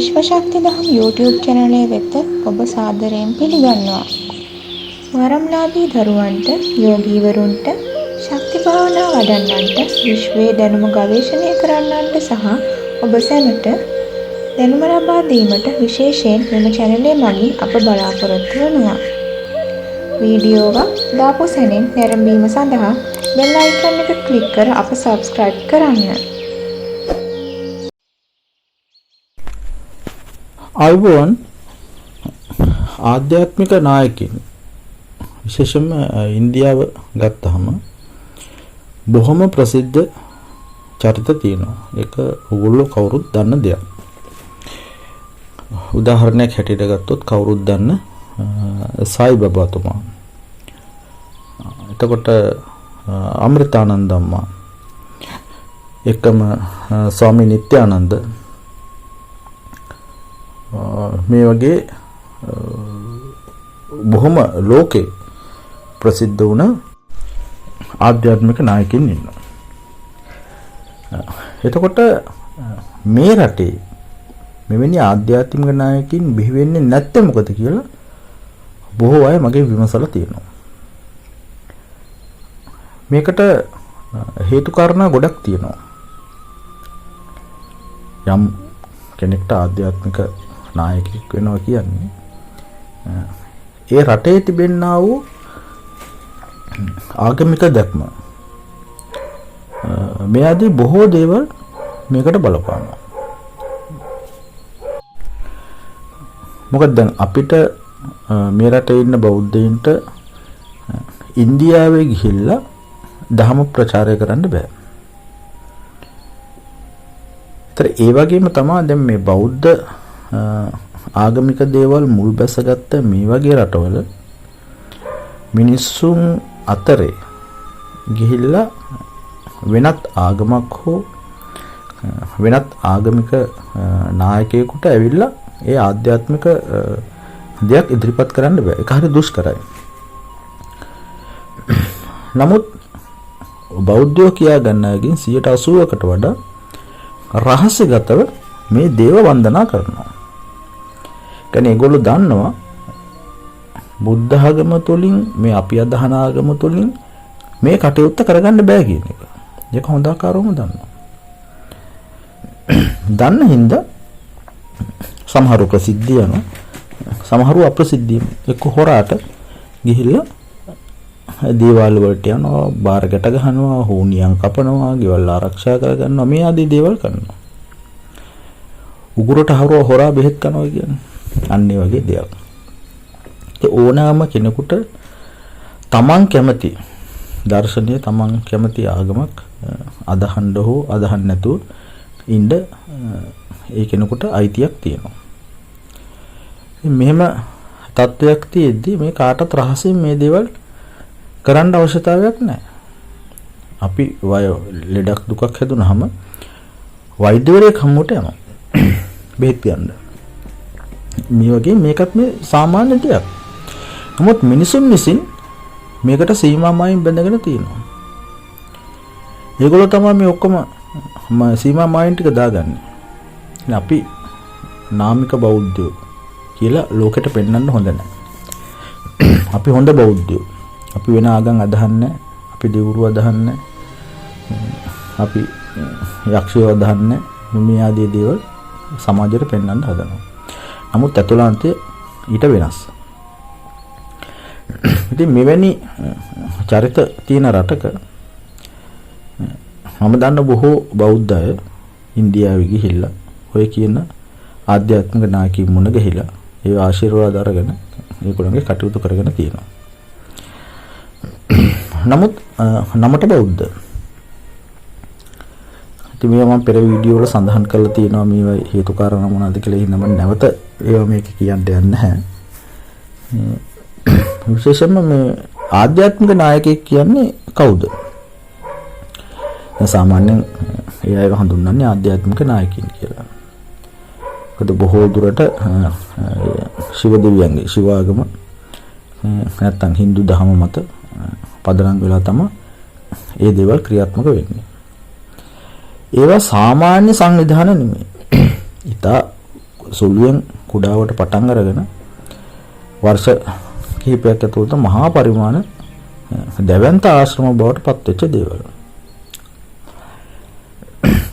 විශ්ව ශක්ති දහම් YouTube චැනලය වෙත ඔබ සාදරයෙන් පිළිගන්නවා. වරම්ලාභී දරුවන්ට, යෝගීවරුන්ට, ශක්ති භාවනා වඩන්නන්ට, විශ්වයේ දැනුම ගවේෂණය කරන්නන්ට සහ ඔබ සැමට දැනුම ලබා දීමට විශේෂයෙන් මෙම චැනලය මගින් අප බලාපොරොත්තු වෙනවා. වීඩියෝවක් දාපු සැනින් නැරඹීම සඳහා බෙල් අයිකන් එක ක්ලික් කර අප සබ්ස්ක්‍රයිබ් කරන්න. අයිබෝන් ආධ්‍යාත්මික නායකින් විශේෂයෙන්ම ඉන්දියාව ගත්තහම බොහොම ප්‍රසිද්ධ චරිත තියෙනවා. ඒක ඔයගොල්ලෝ කවුරුත් දන්න දෙයක්. උදාහරණයක් හැටියට ගත්තොත් කවුරුත් දන්න සායි බබාතුමා. එතකොට අමෘතානන්ද අම්මා. එකම ස්වාමී නිත්‍යානන්ද මේ වගේ බොහොම ලෝකේ ප්‍රසිද්ධ වුණ ආධ්‍යාත්මික නායකයින් ඉන්නවා. එතකොට මේ රටේ මෙවැනි ආධ්‍යාත්මික නායකයින් බිහි වෙන්නේ නැත්තේ මොකද කියලා බොහෝ අය මගෙන් විමසලා තියෙනවා. මේකට හේතු කාරණා ගොඩක් තියෙනවා. යම් කෙනෙක්ට ආධ්‍යාත්මික නායකයෙක් වෙනවා කියන්නේ ඒ රටේ තිබෙනා වූ ආගමික දැක්ම මේ ආදී බොහෝ දේවල් මේකට බලපානවා. මොකද දැන් අපිට මේ රටේ ඉන්න බෞද්ධයින්ට ඉන්දියාවේ ගිහිල්ලා ධර්ම ප්‍රචාරය කරන්න බෑ. ඒතර ඒ වගේම තමයි දැන් මේ බෞද්ධ ආගමික දේවල් මුල් බැසගත්ත මේ වගේ රටවල මිනිස්සුන් අතරේ ගිහිල්ලා වෙනත් ආගමක් හෝ වෙනත් ආගමික නායකයෙකුට ඇවිල්ලා ඒ ආධ්‍යාත්මික දෙයක් ඉදිරිපත් කරන්න බෑ. ඒක හරි දුෂ්කරයි. නමුත් බෞද්ධයෝ කියා ගන්නකින් 80%කට වඩා රහස්‍යගතව මේ දේව වන්දනා කරනවා. කියන්නේ ඒගොල්ලෝ දන්නවා බුද්ධ ආගම තුළින් මේ අපි අදහන ආගම තුළින් මේ කටයුත්ත කරගන්න බෑ කියන එක. ඒක හොඳ ආකාරවම දන්නවා. දන්න හින්දා සමහරු ප්‍රසිද්ධිය යනවා. සමහරු අප්‍රසිද්ධිය එක්ක හොරාට ගිහිල්ලා දේවාල වලට යනවා, බාරකට ගහනවා, හෝනියන් කපනවා, ගෙවල් ආරක්ෂා කරගන්නවා, මේ ආදී දේවල් කරනවා. උගුරට හරව හොරා බෙහෙත් කරනවා කියන්නේ අන්න ඒ වගේ දෙයක්. ඒ ඕනෑම කෙනෙකුට තමන් කැමති දර්ශනීය තමන් කැමති ආගමක් අදහන්න හෝ අදහන්න නැතුව ඉන්න ඒ කෙනෙකුට අයිතියක් තියෙනවා. මෙහෙම තත්වයක් තියෙද්දි මේ කාටත් රහසෙන් මේ දේවල් කරන්න අවශ්‍යතාවයක් නැහැ. අපි ලෙඩක් දුකක් හැදුනහම වෛද්‍යවරයෙක් හමුවට යනවා. බෙහෙත් ගන්න. මේ වගේ මේකත් මේ සාමාන්‍ය දෙයක්. නමුත් මිනිසුන් විසින් මේකට සීමා මායින් බැඳගෙන තියෙනවා. ඒගොල්ලෝ තමයි මේ ඔක්කොම සීමා මායින් ටික දාගන්නේ. අපි නාමික බෞද්ධයෝ කියලා ලෝකෙට පෙන්වන්න හොඳ නැහැ. අපි හොඳ බෞද්ධයෝ. අපි වෙන ආගම් අදහන්නේ, අපි දෙවිවරු අදහන්නේ, අපි යක්ෂයෝ අදහන්නේ, මේ ආදී දේවල් සමාජයට පෙන්වන්න හදනවා. නමුත් අතුලාන්තය ඊට වෙනස්. ඉතින් මෙවැනි චරිත තියෙන රටක මම දන්න බොහෝ බෞද්ධ අය ඉන්දියාවේ ගිහිල්ලා ඔය කියන ආධ්‍යාත්මික නායකයින් මුණ ගැහිලා ඒ ආශිර්වාද අරගෙන ඒගොල්ලන්ගේ කටයුතු කරගෙන තියෙනවා. නමුත් නමට බෞද්ධ. ඉතින් මේවා මම පෙර වීඩියෝ වල සඳහන් කරලා තියෙනවා මේවා හේතු කාරණා මොනවද කියලා. ඉතින් මම නැවත ඒවා මේක කියන්න යන්නේ නැහැ. විශේෂයෙන්ම මේ ආධ්‍යාත්මික නායකයෙක් කියන්නේ කවුද? දැන් සාමාන්‍යයෙන් ඒ අයව හඳුන්වන්නේ ආධ්‍යාත්මික නායකයින් කියලා. මොකද බොහෝ දුරට ශිව දෙවියන්ගේ ශිව ආගම නැත්තම් Hindu දහම මත පදනම් වෙලා තමයි ඒ දේවල් ක්‍රියාත්මක වෙන්නේ. ඒවා සාමාන්‍ය සංවිධාන නෙමෙයි. ඊට සුළුවෙන් කුඩාවට පටන් අරගෙන වර්ෂ කිහිපයක් ඇතුළත මහා පරිමාණ දැවැන්ත ආශ්‍රම බවට පත් වෙච්ච දේවල්.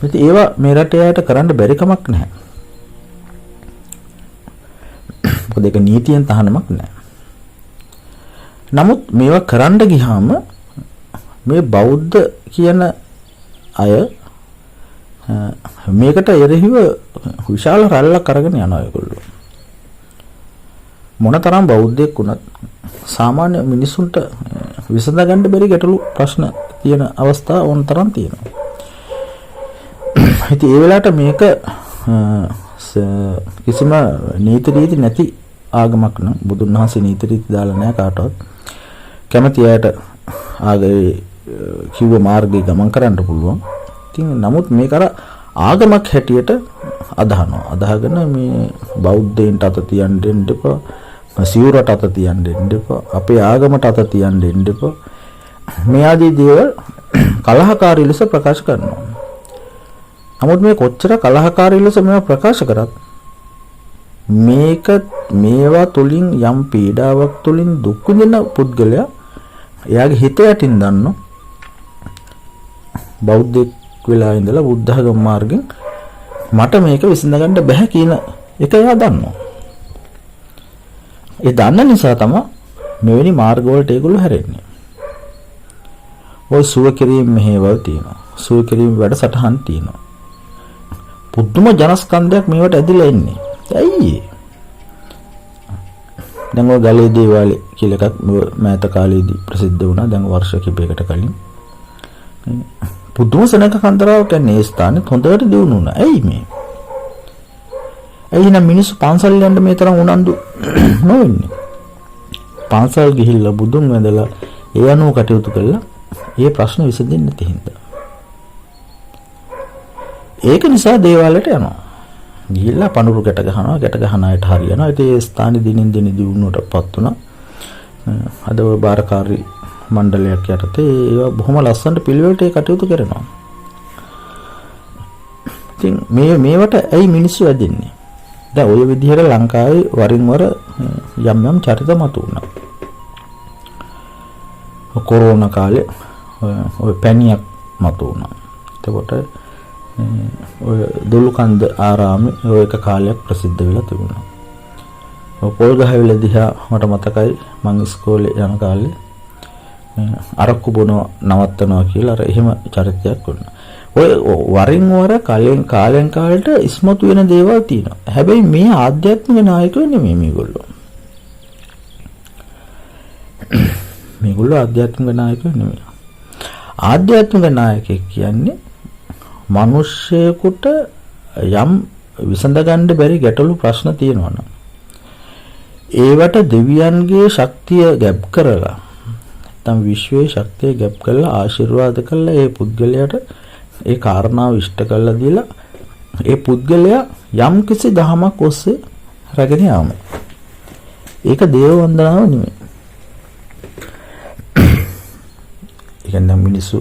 ඉතින් ඒවා මේ රටේ අයට කරන්න බැරි කමක් නැහැ. මොකද ඒක නීතියෙන් තහනමක් නැහැ. නමුත් මේවා කරන්න ගියාම මේ බෞද්ධ කියන අය මේකට එරෙහිව විශාල රැල්ලක් අරගෙන යනවා ඒගොල්ලෝ. මොනතරම් බෞද්ධයෙක් වුණත් සාමාන්‍ය මිනිසුන්ට විසඳ ගන්න බැරි ගැටලු ප්‍රශ්න තියෙන අවස්ථා ඕනතරම් තියෙනවා. ඉතින් ඒ වෙලාවට මේක කිසිම නීති රීති නැති ආගමක් නම් බුදුන් වහන්සේ නීති රීති දාලා නැහැ කාටවත්. කැමති අයට ආගේ කිව්ව මාර්ගයේ ගමන් කරන්න පුළුවන්. ඉතින් නමුත් මේක අර ආගමක් හැටියට අදහනවා. අදහගෙන මේ බෞද්ධයින්ට අත තියන්න දෙන්න එපා. සිවුරට අත තියන්න දෙන්න එපා. අපේ ආගමට අත තියන්න දෙන්න එපා. මේ ආදී දේවල් කලහකාරී ලෙස ප්‍රකාශ කරනවා. නමුත් මේ කොච්චර කලහකාරී ලෙස මේවා ප්‍රකාශ කරත් මේවා තුලින් යම් පීඩාවක් තුලින් දුක් විඳින පුද්ගලයා එයාගේ හිත යටින් දන්නෝ බෞද්ධ වෙලා ඉඳලා බුද්ධ ධර්ම මාර්ගෙන් මට මේක විසඳ ගන්න බැහැ කියන එක එයා දන්නවා. ඒ දන්න නිසා තමයි මෙවැනි මාර්ග වලට ඒගොල්ලෝ හැරෙන්නේ. ඔය සුව කිරීම මෙහෙවල් තියෙනවා. සුව කිරීම වැඩසටහන් තියෙනවා. පුදුම ජනස්කන්ධයක් මේවට ඇදිලා ඉන්නේ. ඇයි ඒ? දැන් ඔය ගලේ දේවාලේ කියලා එකක් මෑත කාලේදී ප්‍රසිද්ධ වුණා. දැන් වර්ෂ කිහිපයකට කලින්. පුදුම සෙනඟ කන්දරාවක් කියන්නේ ඒ ස්ථානේ හොඳට දියුණු වුණා. ඇයි මේ? ඇයි නම් මිනිස්සු පන්සල් යන්න මේ තරම් උනන්දු නොවෙන්නේ? පන්සල් ගිහිල්ලා බුදුන් වැඳලා ඒ අනුව කටයුතු කළා. ඒ ප්‍රශ්න විසඳෙන්නේ නැති හින්දා. ඒක නිසා දේවාලයට යනවා. ගිහිල්ලා පඳුරු ගැට ගහනවා. ගැට ගහන අයට හරියනවා. ඉතින් ඒ ස්ථානේ දිනින් දින දියුණුවටපත් වුණා. අද ඔය බාරකාරී මණ්ඩලයක් යටතේ ඒවා බොහොම ලස්සනට පිළිවෙලට ඒ කටයුතු කරනවා. ඉතින් මේවට ඇයි මිනිස්සු ඇදෙන්නේ? දැන් ඔය විදිහට ලංකාවේ වරින් වර යම් චරිත මතුවුණා. කොරෝනා කාලේ ඔය පැණියක් මතුවුණා. එතකොට ඔය දුලුකන්ද ආරාමේ ඔය එක කාලයක් ප්‍රසිද්ධ වෙලා තිබුණා. ඔය පොල්ගහවිල දිහා මට මතකයි මං ඉස්කෝලේ යන කාලේ අරක්කු බොනවා නවත්තනවා කියලා අර එහෙම චරිතයක් වුණා. ඔය වරින් වර කාලෙන් කාලට ඉස්මතු වෙන දේවල් තියෙනවා. හැබැයි මේ ආධ්‍යාත්මික නායකයෝ නෙමෙයි මේගොල්ලෝ. මේගොල්ලෝ ආධ්‍යාත්මික නායකයෝ නෙමෙයි. ආධ්‍යාත්මික නායකයෙක් කියන්නේ මිනිස්සෙකුට යම් විසඳ ගන්න බැරි ගැටලු ප්‍රශ්න තියෙනවා නම් ඒවට දෙවියන්ගේ ශක්තිය ගැබ් කරලා නැත්නම් විශ්වයේ ශක්තිය ගැබ් කරලා ආශිර්වාද කළා ඒ පුද්ගලයාට ඒ කාරණාව ඉෂ්ට කරලා දීලා ඒ පුද්ගලයා යම් කිසි දහමක් ඔස්සේ රැගෙන යාම. ඒක දේව වන්දනාව නෙමෙයි. ඒ කියන්නේ මිනිස්සු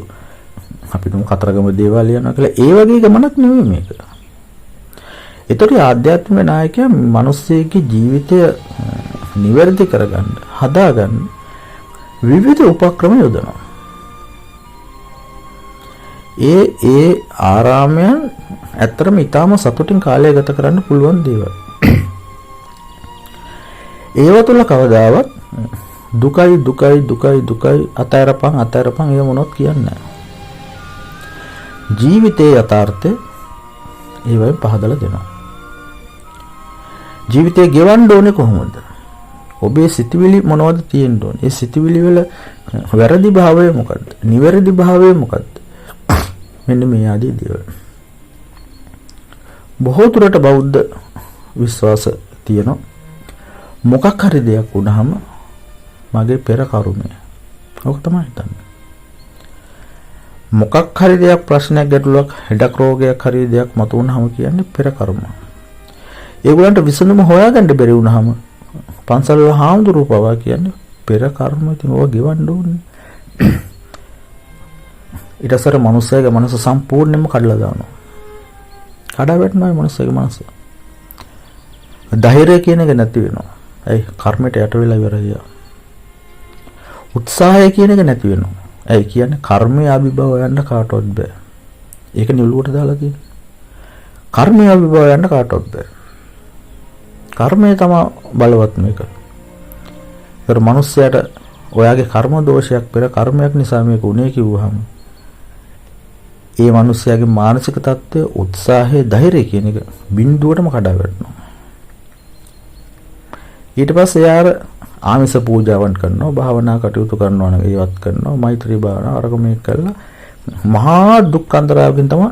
අපිට කතරගම දේවාලය යනවා කියලා ඒ වගේ ගමනක් නෙමෙයි මේක. ඒතර ආධ්‍යාත්මික නායකයා මිනිස්සෙගේ ජීවිතය නිවැරදි කරගන්න, හදාගන්න විවිධ උපක්‍රම යොදනවා. ඒ ආරාමයන් ඇත්තටම ඊටාම සතුටින් කාලය ගත කරන්න පුළුවන් දේවල්. ඒව තුල කවදාවත් දුකයි අතෑරපන් ඒ මොනවත් කියන්නේ නැහැ. ජීවිතයේ යථාර්ථය ඒවෙන් පහදලා දෙනවා. ජීවිතේ ගෙවන්න ඕනේ කොහොමද? ඔබේ සිතුවිලි මොනවද තියෙන්න ඕනේ? ඒ සිතුවිලි වල වැරදි භාවය මොකද්ද? නිවැරදි භාවය මොකද්ද? මෙන්න මේ ආදී දේවල්. බොහෝ දුරට බෞද්ධ විශ්වාස තියෙනවා. මොකක් හරි දෙයක් වුණාම මගේ පෙර කර්මය. ඔක තමයි හිතන්නේ. මොකක් හරි දෙයක් ප්‍රශ්නයක් ගැටලුවක් හෙඩක් රෝගයක් හරි දෙයක් මතුවුනහම කියන්නේ පෙර කර්ම. ඒගොල්ලන්ට විසඳුම හොයාගන්න බැරි වුණාම පන්සල් වල හාමුදුරුවෝ පවා කියන්නේ පෙර කර්ම ඉතින් ඕවා ගෙවන්න ඕනේ. ඊට පස්සේ මනුස්සයගේ මනස සම්පූර්ණයෙන්ම කඩලා දානවා. කඩා වැටෙනවා මනුස්සයගේ මනස. ධෛර්යය කියන එක නැති වෙනවා. ඇයි? කර්මයට යට වෙලා ඉවරයි. උත්සාහය කියන එක නැති වෙනවා. ඇයි කියන්නේ? කර්මයේ අභිභව යන්න කාටවත් බෑ. ඒක නිලුවට දාලා තියෙන්නේ. කර්මයේ අභිභව යන්න කාටවත් බෑ. කර්මය තමයි බලවත් මේක. ඒතර මිනිස්සයාට ඔයාගේ කර්ම දෝෂයක් පෙර කර්මයක් නිසා මේක උනේ කිව්වහම ඒ මිනිස්සයාගේ මානසික තත්ත්වය, උත්සාහය, ධෛර්යය කියන එක බිඳුවටම කඩා වැටෙනවා. ඊට පස්සේ යාර ආමිස පූජාවන් කරනවා, භාවනා කටයුතු කරනවා නම් ඒවත් කරනවා, මෛත්‍රී භාවනා අරක මේක කරලා මහා දුක් අන්තරාවකින් තමයි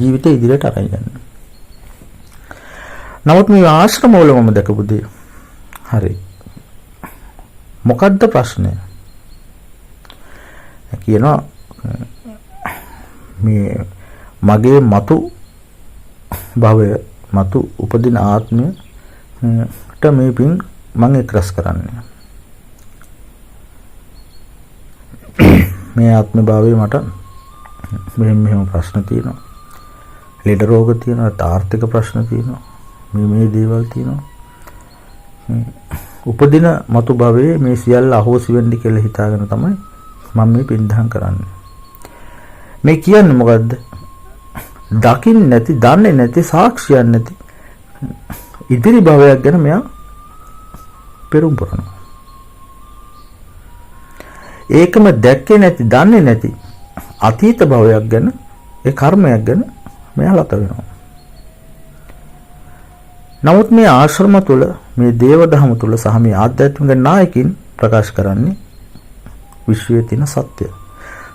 ජීවිතේ ඉදිරියට අරන් යන්නේ. නමුත් මේ ආශ්‍රමවල මම දැකපු දේ හරි. මොකද්ද ප්‍රශ්නය? කියනවා මේ මගේ මතු භවය, මතු උපදින ආත්මයට මේ පින් මම එක්රස් කරන්නේ. මේ ආත්ම භාවයේ මට මෙහෙම ප්‍රශ්න තියෙනවා. ලෙඩ රෝග තියෙනවා, ආර්ථික ප්‍රශ්න තියෙනවා. මේ දේවල් තියෙනවා. උපදින මතු භවයේ මේ සියල්ල අහෝසි වෙන්න කියලා හිතාගෙන තමයි මම මේ පින්දහම් කරන්නේ. මේ කියන්නේ මොකද්ද? දකින්න නැති, දන්නේ නැති, සාක්ෂියක් නැති ඉදිරි භවයක් ගැන මෙයා පෙරම් පුරනවා. ඒකම දැක්කේ නැති, දන්නේ නැති අතීත භවයක් ගැන, ඒ කර්මයක් ගැන මෙයා ලත වෙනවා. නමුත් මේ ආශ්‍රම තුල, මේ දේව දහම තුල සහ මේ ආධ්‍යාත්මික නායකින් ප්‍රකාශ කරන්නේ විශ්වයේ තියෙන සත්‍ය.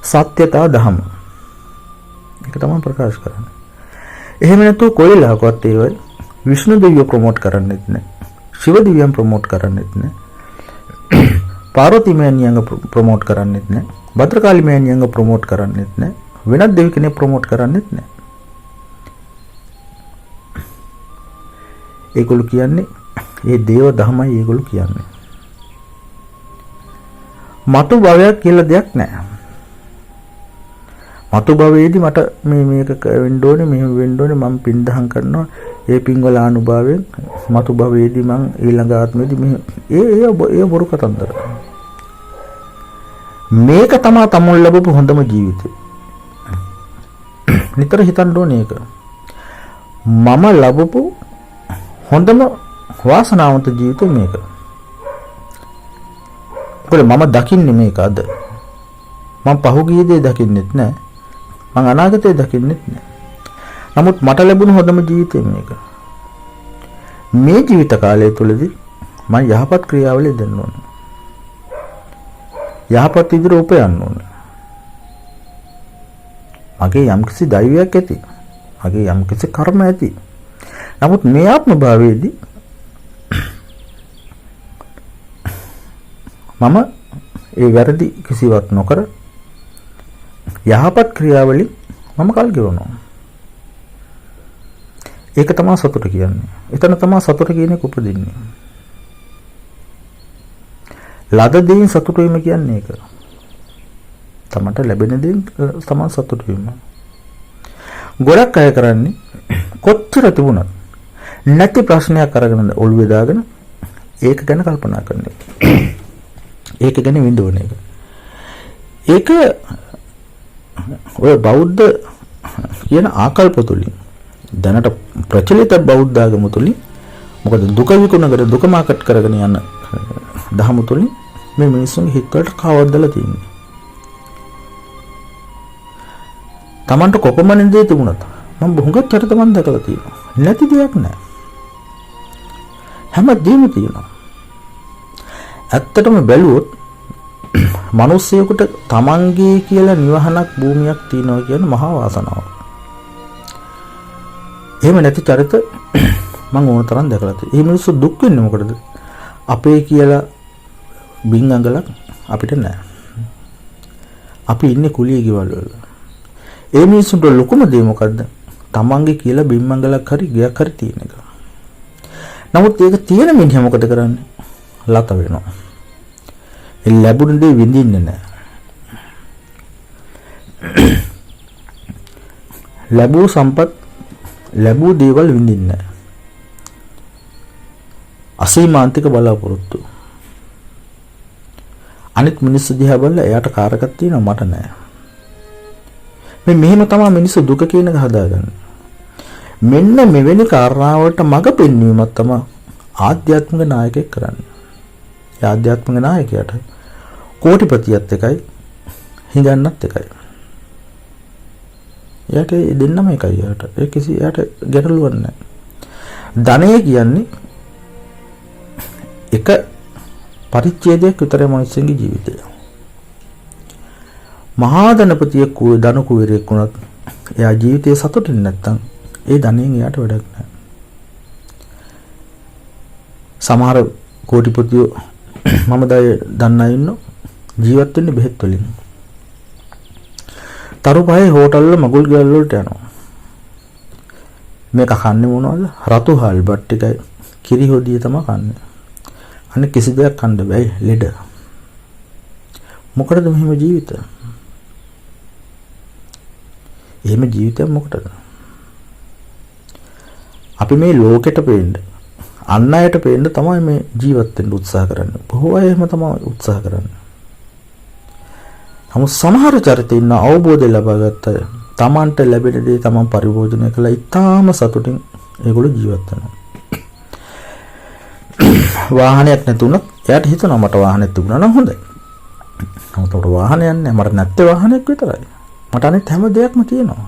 සත්‍යතා දහම. ඒක තමයි ප්‍රකාශ කරන්නේ. එහෙම නැතුව කොයිලාකවත් ඒවයි විෂ්ණු දෙවියෝ ප්‍රොමෝට් කරන්නෙත් නැහැ. ශිව දෙවියන් ප්‍රොමෝට් කරන්නෙත් නැහැ. පාර්වතී මෑණියන්ව ප්‍රොමෝට් කරන්නෙත් නැහැ. භද්‍රකාලී මෑණියන්ව ප්‍රොමෝට් කරන්නෙත් නැහැ. වෙනත් දෙවි කෙනෙක් ප්‍රොමෝට් කරන්නෙත් නැහැ. ඒගොල්ලෝ කියන්නේ ඒ දේව ධර්මයි ඒගොල්ලෝ කියන්නේ. මතු භවයක් කියලා දෙයක් නැහැ. මතු භවයේදී මට මේක වෙන්න ඕනේ, මෙහෙම වෙන්න ඕනේ, මම පින්දහම් කරනවා. ඒ පින්වල අනුභවයෙන් මතු භවයේදී මම ඊළඟ ආත්මෙදී මේ ඒ බොරු කතන්දර. මේක තමයි තමුන් ලැබපු හොඳම ජීවිතය. නිතර හිතන්න ඕනේ ඒක. මම ලැබපු හොඳම වාසනාවන්ත ජීවිතය මේක. මොකද මම දකින්නේ මේක අද. මම පහුගිය දේ දකින්නෙත් නැහැ. මම අනාගතේ දකින්නෙත් නැහැ. නමුත් මට ලැබුණු හොඳම ජීවිතය මේක. මේ ජීවිත කාලය තුළදී මම යහපත් ක්‍රියාවලිය දෙන්න ඕනේ. යහපත් ඉදිරිය උපයන්න ඕනේ. මගේ යම්කිසි දෛවයක් ඇති. මගේ යම්කිසි කර්ම ඇති. නමුත් මේ ආත්ම භාවයේදී මම ඒ වැරදි කිසිවක් නොකර යහපත් ක්‍රියාවලිය මම කල් ගෙවනවා. ඒක තමයි සතුට කියන්නේ. එතන තමයි සතුට කියන එක උපදින්නේ. ලද දෙයින් සතුට වීම කියන්නේ ඒක. තමන්ට ලැබෙන දෙයින් තමන් සතුට වීම. ගොඩක් අය කරන්නේ කොච්චර තිබුණත් නැති ප්‍රශ්නයක් අරගෙන ඔළුවේ දාගෙන ඒක ගැන කල්පනා කරන එක. ඒක ගැන විඳවන එක. ඒක ඔය බෞද්ධ කියන ආකල්ප තුලින් දැනට ප්‍රචලිත බෞද්ධ ආගම තුලින් මොකද දුක විකුණගෙන දුක මාකට් කරගෙන යන දහම තුලින් මේ මිනිස්සුන්ගේ හිතවලට කවද්දලා තියෙන්නේ. Tamanට කොපමණ දේ තිබුණත් මම බොහොඟ චරිත මන් දැකලා තියෙනවා. නැති දෙයක් නැහැ. හැමදේම තියෙනවා. ඇත්තටම බැලුවොත් මිනිස්සෙකුට තමන්ගේ කියලා නිවහනක් භූමියක් තියෙනවා කියන මහා වාසනාවක්. එහෙම නැති චරිත මම ඕන තරම් දැකලා තියෙනවා. මේ මිනිස්සු දුක් වෙන්නේ මොකටද? අපේ කියලා බින් අඟලක් අපිට නැහැ. අපි ඉන්නේ කුලිය ගෙවල් වල. ඒ මිනිස්සුන්ට ලොකුම දේ මොකද්ද? තමන්ගේ කියලා බින් අඟලක් හරි ගයක් හරි තියෙන එක. නමුත් ඒක තියෙන මිනිහා මොකද කරන්නේ? ලත වෙනවා. ඒ ලැබුණ දේ විඳින්නේ නැහැ. ලැබූ සම්පත් ලැබූ දේවල් විඳින්නේ නැහැ. අසීමාන්තික බලාපොරොත්තු. අනිත් මිනිස්සු දිහා බලලා එයාට කාරකක් තියෙනවා මට නෑ. මෙහෙම තමයි මිනිස්සු දුක කියන එක හදාගන්නේ. මෙන්න මෙවැනි කාරණාවලට මඟ පෙන්වීමක් තමයි ආධ්‍යාත්මික නායකයෙක් කරන්නේ. ඒ ආධ්‍යාත්මික නායකයාට කෝටිපතියත් එකයි හිඟන්නත් එකයි. එයාට දෙන්නම එකයි එයාට. ඒ කිසි එයාට ගැටලුවක් නැහැ. ධනය කියන්නේ එක පරිච්ඡේදයක් විතරයි මිනිස්සුන්ගේ ජීවිතය. මහා ධනපතියෙක් ධන කුවරයෙක් වුණත් එයා ජීවිතේ සතුටින් නැත්තම් ඒ ධනෙන් එයාට වැඩක් නැහැ. සමහර කෝටිපතියෝ මම දන්නා ඉන්නෝ ජීවත් වෙන්නේ බෙහෙත් වලින්. තරුපහේ හෝටල් වල මගුල් ගෙවල් වලට යනවා. මේක කන්නේ මොනවද? රතු හාල් බත් ටිකයි කිරි හොදිය තමයි කන්නේ. අනේ කිසි දෙයක් කන්න බෑ ලෙඩ. මොකටද මෙහෙම ජීවිතය? එහෙම ජීවිතයක් මොකටද? අපි මේ ලෝකෙට පේන්න අන් අයට පේන්න තමයි මේ ජීවත් වෙන්න උත්සාහ කරන්නේ. බොහෝ අය එහෙම තමයි උත්සාහ කරන්නේ. නමුත් සමහර චරිත ඉන්න අවබෝධය ලබාගත්ත අය තමන්ට ලැබෙන දේ තමන් පරිභෝජනය කළා ඉතාම සතුටින් ඒගොල්ලෝ ජීවත් වෙනවා. වාහනයක් නැතුණත් එයාට හිතනවා මට වාහනයක් තිබුණා නම් හොඳයි. නමුත් උඩ වාහනයක් නැහැ. මට නැත්තේ වාහනයක් විතරයි. මට අනිත් හැම දෙයක්ම තියෙනවා.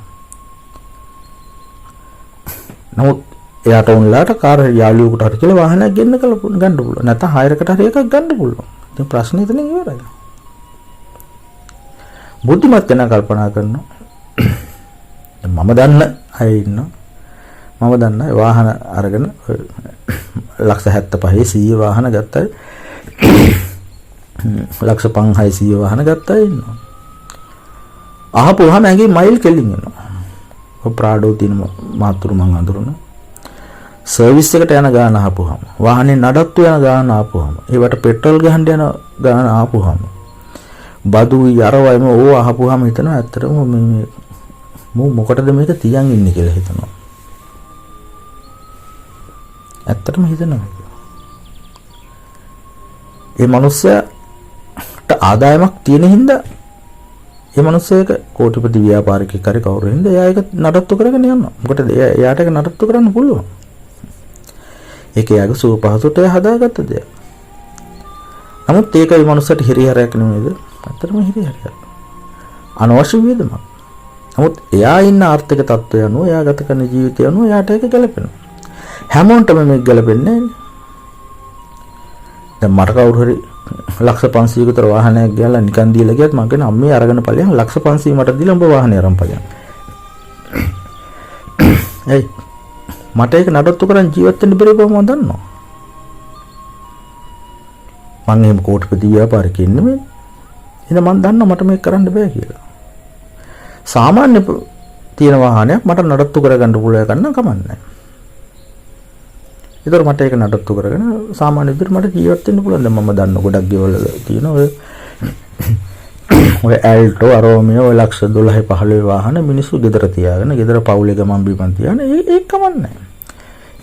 නමුත් එයාට උන්ලාට කාර් යාළුවෙකුට හරි කියලා වාහනයක් ගන්න පුළුවන්. නැත්නම් හයරකට හරි එකක් ගන්න පුළුවන්. ඉතින් ප්‍රශ්නේ එතනින් ඉවරයි. බුද්ධිමත් කෙනා කල්පනා කරනවා මම දන්න අය ඉන්නවා. මම දන්න වාහන අරගෙන ලක්ෂ 75 100 වාහන ගත්තා. ලක්ෂ 5 600 වාහන ගත්තා ඉන්නවා. අහපුවාම ඇඟේ මයිල් කෙලින් එනවා. ඔය ප්‍රාඩෝ තියෙන මාතුරු මං අඳුරන සර්විස් එකට යන ගාන අහපුවාම වාහනේ නඩත්තු යන ගාන ආපුවාම ඒවට පෙට්‍රල් ගහන්න යන ගාන ආපුවාම බදුයි අරවයිම ඕව අහපුවාම හිතනවා ඇත්තටම මේ මොකටද මේක තියන් ඉන්නේ කියලා හිතනවා. ඇත්තටම හිතනවා. ඒ මනුස්සයාට ආදායමක් තියෙන හින්දා ඒ මනුස්සයෙක් කෝටිපති ව්‍යාපාරිකයෙක් හරි කවුරු හින්දා එයා ඒක නඩත්තු කරගෙන යනවා. මොකටද එයාට ඒක නඩත්තු කරන්න පුළුවන්. ඒක එයාගේ සුව පහසුට හදාගත්ත දෙයක්. නමුත් ඒක ඒ මනුස්සයාට හිරිහැරයක් නෙමෙයිද? ඇත්තටම හිරිහැරයක්. අනවශ්‍ය වේදමක්. නමුත් එයා ඉන්න ආර්ථික තත්ත්වය අනුව එයා ගත කරන ජීවිතය අනුව එයාට ඒක ගැලපෙනවා. හැමෝටම මේක ගැලපෙන්නේ නැහැ. දැන් මට කවුරු හරි ලක්ෂ 500 කට වාහනයක් ගියලා නිකන් දීලා ගියත් මම කියන අම්මේ අරගෙන ඵලයන් ලක්ෂ 500 මට දීලා උඹ වාහනේ අරන් ඵලයන්. එයි මට ඒක නඩත්තු කරන් ජීවත් වෙන්න බැරි බව මම දන්නවා. මම එහෙම කෝටිපති ව්‍යාපාරිකයෙක් නෙමෙයි. එහෙනම් මම දන්නවා මට මේක කරන්න බෑ කියලා. සාමාන්‍ය තියෙන වාහනයක් මට නඩත්තු කරගන්න පුළුවන් කන්න කමන්නේ. ඒතර මට ඒක නඩත්තු කරගෙන සාමාන්‍ය විදිහට මට ජීවත් වෙන්න පුළුවන්. දැන් මම දන්න ගොඩක් ගෙවල් තියෙන ඔය ඇල්ටෝ අරෝමියෝ ඔය ලක්ෂ 12 15 වාහන මිනිස්සු ගෙදර තියාගෙන ගෙදර පවුලේ ගමන් බිමන් තියාගෙන ඒක කමන්නේ.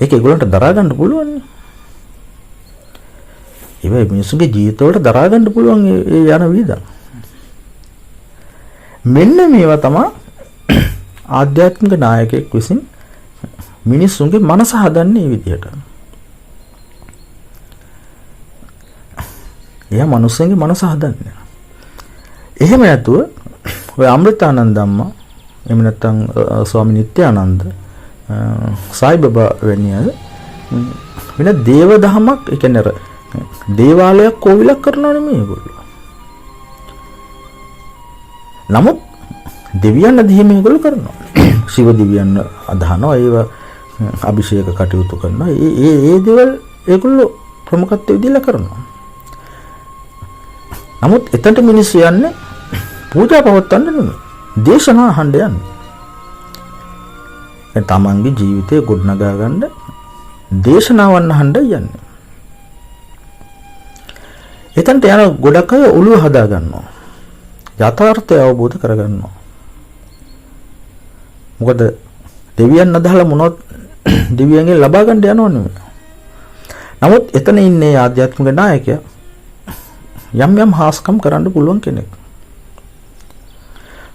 ඒක ඒගොල්ලන්ට දරා ගන්න පුළුවන්. ඒ මිනිස්සුගේ ජීවිතවලට දරා ගන්න පුළුවන් ඒ යන විදම්. මෙන්න මේවා තමයි ආධ්‍යාත්මික නායකයෙක් විසින් මිනිස්සුන්ගේ මනස හදන්නේ මේ විදිහට. එයා මිනිස්සුන්ගේ මනස හදන්නේ. එහෙම නැතුව ඔය අමෘතානන්ද අම්මා එහෙම නැත්නම් ස්වාමී නිත්‍යානන්ද සායිබබා වෙන්නේ වෙන දේව දහමක් ඒ කියන්නේ අර දේවාලයක් කෝවිලක් කරනවා නෙමෙයි ඒගොල්ලෝ. නමුත් දෙවියන් අධිම ඒගොල්ලෝ කරනවා. ශිව දෙවියන් අදහනවා ඒව අභිෂේක කටයුතු කරනවා. ඒ දේවල් ඒගොල්ලෝ ප්‍රමුඛත්වය දීලා කරනවා. නමුත් එතනට මිනිස්සු යන්නේ පූජා පවත්වන්න නෙමෙයි. දේශනා අහන්න යන්නේ. ඒ තමන්ගේ ජීවිතය ගොඩනගා ගන්න දේශනාවන් අහන්න යන්නේ. එතනට යන ගොඩක් අය ඔළුව හදා ගන්නවා. යථාර්ථය අවබෝධ කරගන්නවා. මොකද දෙවියන් අදහලා මොනවත් දෙවියන්ගෙන් ලබා ගන්න යනව නෙමෙයි. නමුත් එතන ඉන්නේ ආධ්‍යාත්මික නායකයා යම් යම් හාස්කම් කරන්න පුළුවන් කෙනෙක්.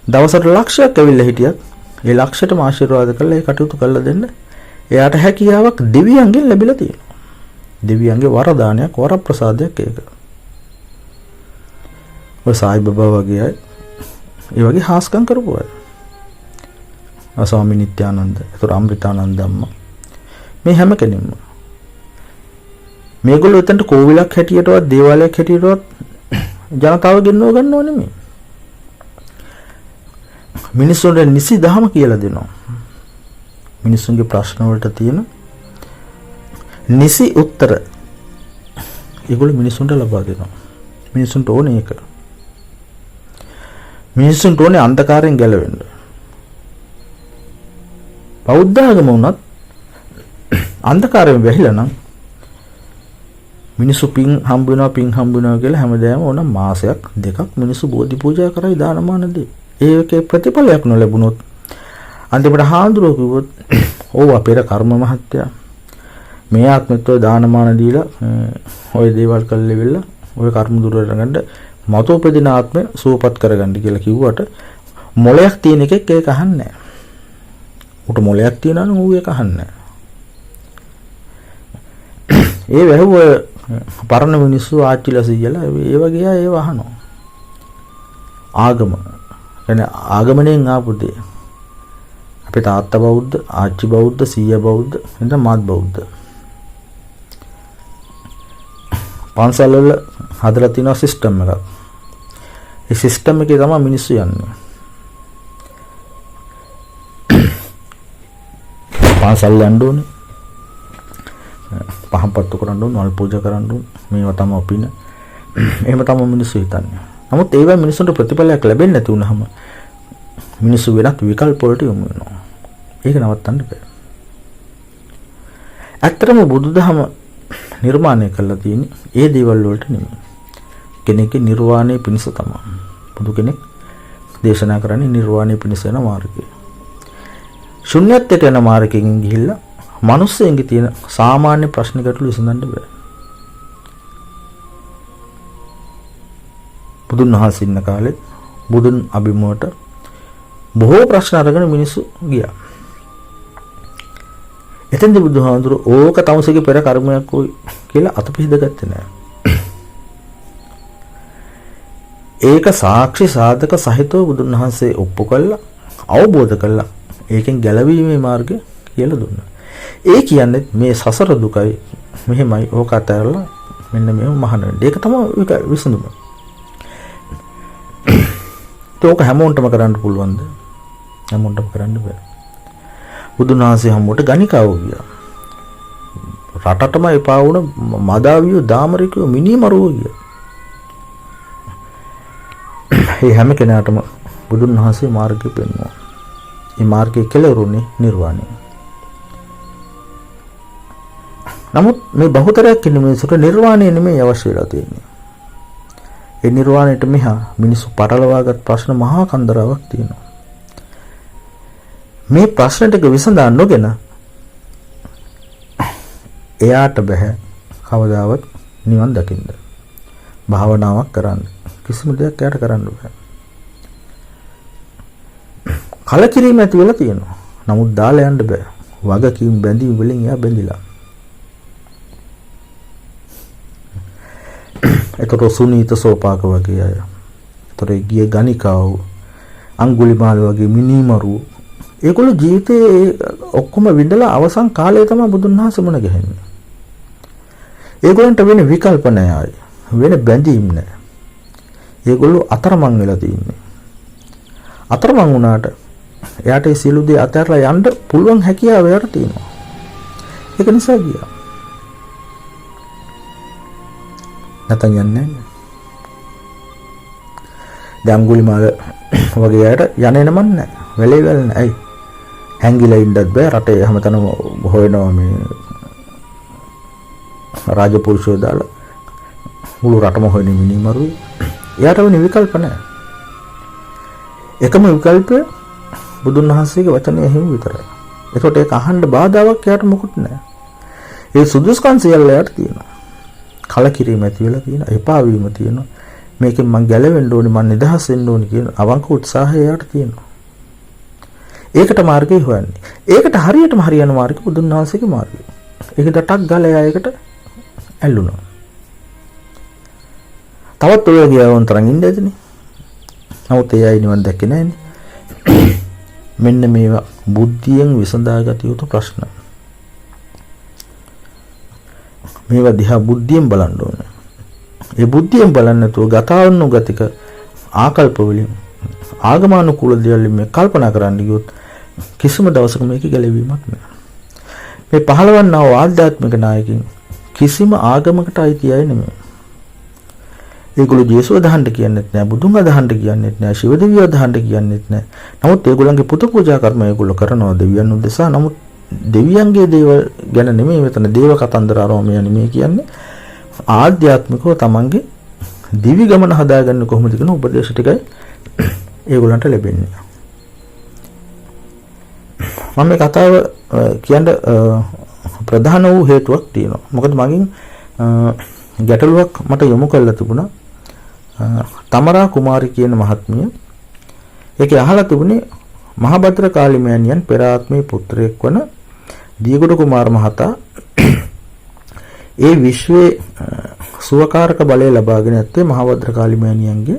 දවසට ලක්ෂයක් ඇවිල්ලා හිටියත් ඒ ලක්ෂයටම ආශිර්වාද කරලා ඒ කටයුතු කරලා දෙන්න එයාට හැකියාවක් දෙවියන්ගෙන් ලැබිලා තියෙනවා. දෙවියන්ගේ වරදානයක් වරප්‍රසාදයක් ඒක. ඔය සායි බබා වගේ අය ඒ වගේ හාස්කම් කරපු අය. ස්වාමී නිත්‍යානන්ද, ඒතර අමෘතානන්ද අම්මා මේ හැම කෙනෙක්ම මේගොල්ලෝ එතනට කෝවිලක් හැටියටවත් දේවාලයක් හැටියටවත් ජනතාව ගෙන්නව ගන්නව නෙමෙයි. මිනිස්සුන්ට නිසි දහම කියලා දෙනවා. මිනිස්සුන්ගේ ප්‍රශ්න වලට තියෙන නිසි උත්තර ඒගොල්ලෝ මිනිස්සුන්ට ලබා දෙනවා. මිනිස්සුන්ට ඕනේ ඒක. මිනිස්සුන්ට ඕනේ අන්ධකාරයෙන් ගැලවෙන්න. බෞද්ධ ආගම උනත් අන්ධකාරයෙන් වැහිලා නම් මිනිස්සු පින් හම්බ වෙනවා කියලා හැමදාම ඕන මාසයක් දෙකක් මිනිස්සු බෝධි පූජා කරයි දානමාන දෙයි. ඒකේ ප්‍රතිඵලයක් නොලැබුණොත් අන්තිමට හාමුදුරුවෝ කිව්වොත් ඕව අපේ කර්ම මහත්ය මේ ආත්මෙත් ඔය දානමාන දීලා ඔය දේවල් කළෙවිල්ලා ඔය කර්ම දුර කරගන්න මතු උපදින ආත්මය සුවපත් කරගන්න කියලා කිව්වට මොලයක් තියෙන එකෙක් ඒක අහන්නේ නැහැ. උට මොලයක් තියනවා නම් ඌ ඒක අහන්නේ නැහැ. ඒ වැහුව පරණ මිනිස්සු ආච්චිලා සීයලා ඒ වගේ අය ඒව අහනවා. ආගම කියන්නේ ආගමණයෙන් ආපු දේ. අපේ තාත්තා බෞද්ධ, ආච්චි බෞද්ධ, සීයා බෞද්ධ, එතන මාත් බෞද්ධ. පන්සල් වල හදලා තියෙන සිස්ටම් එකක්. ඒ සිස්ටම් එකේ තමයි මිනිස්සු යන්නේ. පන්සල් යන්න ඕනේ. පහන් පත්තු කරන්න ඕනේ, වල් පූජා කරන්න ඕනේ. මේවා තමයි අපින. එහෙම තමයි මිනිස්සු හිතන්නේ. නමුත් ඒවා මිනිස්සුන්ට ප්‍රතිඵලයක් ලැබෙන්නේ නැති වුනහම මිනිස්සු වෙනත් විකල්ප වලට යොමු වෙනවා. ඒක නවත්තන්න බෑ. ඇත්තටම බුදුදහම නිර්මාණය කළා තියෙන්නේ ඒ දේවල් වලට නෙමෙයි. කෙනෙක්ගේ නිර්වාණය පිණිස තමයි. බුදු කෙනෙක් දේශනා කරන්නේ නිර්වාණය පිණිස යන මාර්ගය. ශුන්‍යත්වයට යන මාර්ගයෙන් ගිහිල්ලා මිනිස්සුන්ගේ තියෙන සාමාන්‍ය ප්‍රශ්න ගැටළු විසඳන්න බෑ. බුදුන් වහන්සේ ඉන්න කාලෙත් බුදුන් අභිමුවට බොහෝ ප්‍රශ්න අරගෙන මිනිස්සු ගියා. එතෙන්දී බුදුහාමුදුරුවෝ ඕක තමසගේ පෙර කර්මයක් වයි කියලා අතපිහිදගත්තේ නෑ. ඒක සාක්ෂි සාධක සහිතව බුදුන් වහන්සේ ඔප්පු කළා, අවබෝධ කළා. ඒකෙන් ගැලවීමේ මාර්ගය කියලා දුන්නා. ඒ කියන්නේ මේ සසර දුකයි මෙහෙමයි ඕක අතහැරලා මෙන්න මේව මහාන වෙන්න. ඒක තමයි විසඳුම. ඒක හැමෝටම කරන්න පුළුවන්ද? හැමෝටම කරන්න බෑ. බුදුන් වහන්සේ හැමෝට ගණිකාව ගියා. රටටම එපා වුණ මදාවියෝ දාමරිකයෝ මිනිමරුවෝ ගියා. මේ හැම කෙනාටම බුදුන් වහන්සේ මාර්ගය පෙන්වුවා. මේ මාර්ගයේ කෙලවරුනේ නිර්වාණය. නමුත් මේ බහුතරයක් ඉන්න මිනිස්සුන්ට නිර්වාණය නෙමෙයි අවශ්‍ය වෙලා තියෙන්නේ. ඒ නිර්වාණයට මෙහා මිනිස්සු පටලවාගත් ප්‍රශ්න මහා කන්දරාවක් තියෙනවා. මේ ප්‍රශ්න ටික විසඳා නොගෙන එයාට බෑ කවදාවත් නිවන් දකින්න. භාවනාවක් කරන්න කිසිම දෙයක් එයාට කරන්න බෑ. කලකිරීම ඇති වෙලා තියෙනවා. නමුත් දාලා යන්න බෑ. වගකීම් බැඳීම් වලින් එයා බැඳිලා. ඒතර සුනීත සෝපාක වගේ අය. ඒතර ගිය ගණිකාව අඟුලිමාල වගේ මිනිමරු ඒගොල්ලෝ ජීවිතේ ඔක්කොම විඳලා අවසන් කාලේ තමයි බුදුන් වහන්සේ මුණ ගැහෙන්නේ. ඒගොල්ලන්ට වෙන විකල්ප නැහැ. වෙන බැඳීම් නැහැ. ඒගොල්ලෝ අතරමං වෙලා තින්නේ. අතරමං වුණාට එයාට ඒ සියලු දේ අතහැරලා යන්න පුළුවන් හැකියාව එයාට තියෙනවා. ඒක නිසා ගියා. නැතන් යන්නේ නැහැ. දම්ගුලිමාල වගේ අයට යන්නේ නමන් නැහැ. වෙලේ වෙල නැහැ. ඇයි? හැංගිලා ඉන්නත් බෑ. රටේ හැමතැනම හොයනවා මේ රාජපුරුෂයෝ දාලා මුළු රටම හොයන මිනිමරු. එයාට වෙන විකල්ප නැහැ. එකම විකල්පය බුදුන් වහන්සේගේ වචනේ හිමි විතරයි. ඒකට ඒක අහන්න බාධාවක් එයාට මොකුත් නැහැ. ඒ සුදුසුකම් සියල්ලයට තියෙනවා. කලකිරීම ඇති වෙලා තියෙනවා. එපා වීම තියෙනවා. මේකෙන් මං ගැලවෙන්න ඕනේ, මං නිදහස් වෙන්න ඕනේ කියන අවංක උත්සාහය යට තියෙනවා. ඒකට මාර්ගය හොයන්නේ. ඒකට හරියටම හරියන මාර්ගය බුදුන් වහන්සේගේ මාර්ගය. ඒකට ටක් ගාලා ඒකට ඇල්ලුණා. තවත් ඔය ගියවන් තරම් ඉන්න ඇතිනේ. නමුත් ඒ අය නිවන් දැක්කේ නැහැනේ. මෙන්න මේවා බුද්ධියෙන් විසඳාගත යුතු ප්‍රශ්න. මේවා දිහා බුද්ධියෙන් බලන්න ඕනේ. ඒ බුද්ධියෙන් බලන්නේ නැතුව ගතානුගතික ආකල්ප වලින් ආගමානුකූල දේවල් මේ කල්පනා කරන්න ගියොත් කිසිම දවසක මේක ගැලවීමක් නෑ. මේ පහළවන්නා වූ ආධ්‍යාත්මික නායකින් කිසිම ආගමකට අයිති අය නෙමෙයි. ඒගොල්ලෝ ජේසුව දහන්න කියන්නේත් නෑ, බුදුන් අදහන්න කියන්නේත් නෑ, ශිව දෙවියෝ දහන්න කියන්නේත් නෑ. නමුත් ඒගොල්ලන්ගේ පුත පූජා කර්ම ඒගොල්ලෝ කරනවා දෙවියන් උදෙසා. නමුත් දෙවියන්ගේ දේවල් ගැන නෙමෙයි මෙතන දේව කතන්දර ආරෝමය නෙමෙයි කියන්නේ. ආධ්‍යාත්මිකව තමන්ගේ දිවි ගමන හදාගන්න කොහොමද කියන උපදේශ ටිකයි ඒගොල්ලන්ට ලැබෙන්නේ. මම මේ කතාව කියන්න ප්‍රධාන වූ හේතුවක් තියෙනවා. මොකද මගෙන් ගැටලුවක් මට යොමු කරලා තිබුණා. තමරා කුමාරි කියන මහත්මිය. ඒකේ අහලා තිබුණේ මහබද්‍ර කාලිමෑණියන් පෙර ආත්මේ පුත්‍රයෙක් වන දීගොඩ කුමාර මහතා ඒ විශ්වයේ සුවකාරක බලය ලබාගෙන ඇත්තේ මහබද්‍ර කාලිමෑණියන්ගේ